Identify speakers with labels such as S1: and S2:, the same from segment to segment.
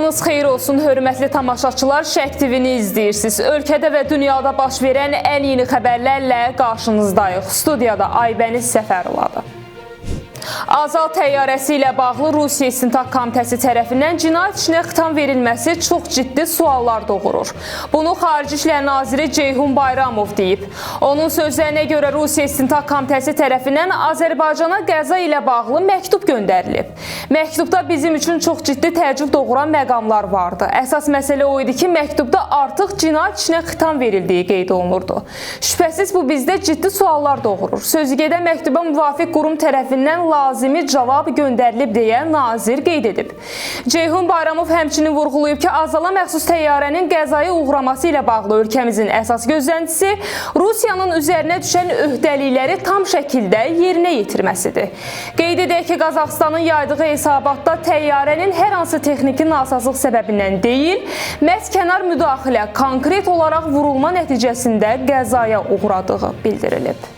S1: Sabahınız xeyir olsun, hörmətli tamaşaçılar. Şərq TV-ni izləyirsiniz. Ölkədə və dünyada baş verən ən yeni xəbərlərlə qarşınızdayıq. Studiyada Aybəniz Səfərovadır. Azal təyyarəsi ilə bağlı Rusiya İstintaq Komitəsi tərəfindən cinayət işinə xitam verilməsi çox ciddi suallar doğurur. Bunu Xarici İşlər Naziri Ceyhun Bayramov deyib. Onun sözlərinə görə Rusiya İstintaq Komitəsi tərəfindən Azərbaycana qəza ilə bağlı məktub göndərilib. Məktubda bizim üçün çox ciddi təəccüb doğuran məqamlar vardı. Əsas məsələ o idi ki, məktubda artıq cinayət işinə xitam verildiyi qeyd olunurdu. Şübhəsiz bu bizdə ciddi suallar doğurur. Sözügedən məktuba müvafiq qurum tərəfindən lazımi cavab göndərilib deyə nazir qeyd edib. Ceyhun Bayramov həmçinin vurğulayıb ki, Azala məxsus təyyarənin qəzaya uğraması ilə bağlı ölkəmizin əsas gözləntisi Rusiyanın üzərinə düşən öhdəlikləri tam şəkildə yerinə yetirməsidir. Qeyd edək ki, Qazaxıstanın yaydığı hesabatda təyyarənin hər hansı texniki nasazlıq səbəbindən deyil, məhz kənar müdaxilə konkret olaraq vurulma nəticəsində qəzaya uğradığı bildirilib.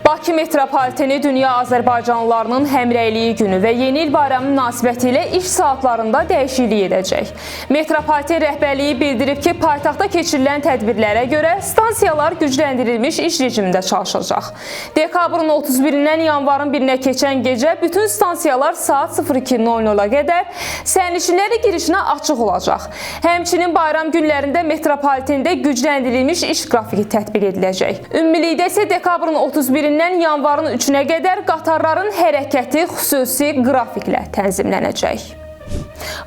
S1: Bakı metropoliteni dünya azərbaycanlılarının həmrəyliyi günü və yeni il bayramı münasibəti ilə iş saatlarında dəyişiklik edəcək. Metropoliten rəhbərliyi bildirib ki, paytaxtda keçirilən tədbirlərə görə stansiyalar gücləndirilmiş iş rejimində çalışacaq. Dekabrın 31-dən yanvarın 1-nə keçən gecə bütün stansiyalar saat 02:00-a qədər sərnişinlərin girişinə açıq olacaq. Həmçinin bayram günlərində metropolitende gücləndirilmiş iş qrafiki tətbiq ediləcək. Ümumilikdə isə dekabrın 31-dən yanvarın 3-nə qədər qatarların hərəkəti xüsusi qrafiklə tənzimlənəcək.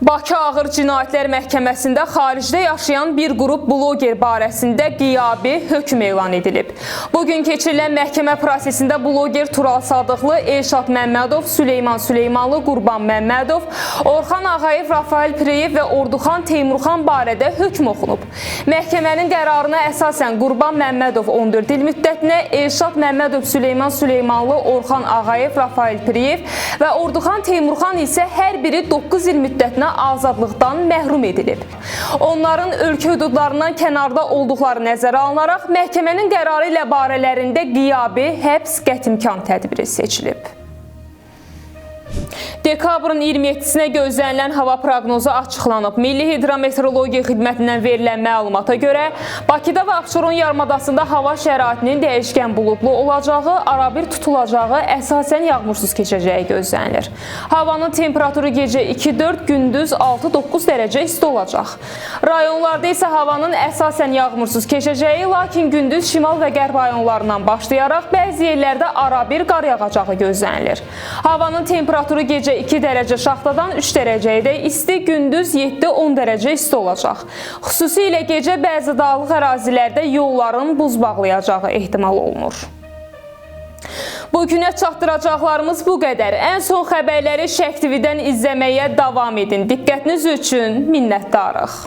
S1: Bakı Ağır Cinayətlər Məhkəməsində xaricdə yaşayan bir qrup bloger barəsində qiyabi hökm elan edilib. Bugün keçirilən məhkəmə prosesində bloger Tural Sadıqlı, Elşad Məmmədov, Süleyman Süleymanlı, Qurban Məmmədov, Orxan Ağayev, Rafael Pireyev və Orduxan Teymurxan barədə hökm oxunub. Məhkəmənin qərarına əsasən Qurban Məmmədov 14 il müddətinə, Elşad Məmmədov, Süleyman Süleymanlı, Orxan Ağayev, Rafael Pireyev və Orduxan Teymurxan isə hər biri 9 il müddətinə azadlıqdan məhrum edilib. Onların ölkə hüdudlarından kənarda olduqları nəzərə alınaraq məhkəmənin qərarı ilə barələrində qiyabi həbs qətimkan tədbiri seçilib. Dekabrın 27-sinə gözlənilən hava proqnozu açıqlanıb. Milli Hidrometeorologiya Xidmətindən verilən məlumata görə Bakıda və Abşeron yarımadasında hava şəraitinin dəyişkən buludlu olacağı, arabir tutulacağı, əsasən yağmursuz keçəcəyi gözlənilir. Havanın temperaturu gecə 2-4, gündüz 6-9 dərəcə isti olacaq. Rayonlarda isə havanın əsasən yağmursuz keçəcəyi, lakin gündüz şimal və qərb rayonlarından başlayaraq bəzi yerlərdə arabir qar yağacağı gözlənilir. Havanın temperaturu gecə 2 dərəcə şaxtadan 3 dərəcəyədək isti, gündüz 7-10 dərəcə isti olacaq. Xüsusilə gecə bəzi dağlıq ərazilərdə yolların buz bağlayacağı ehtimal olunur. Bugünə çatdıracaqlarımız bu qədər. Ən son xəbərləri Şərq TV-dən izləməyə davam edin. Diqqətiniz üçün minnətdarıq.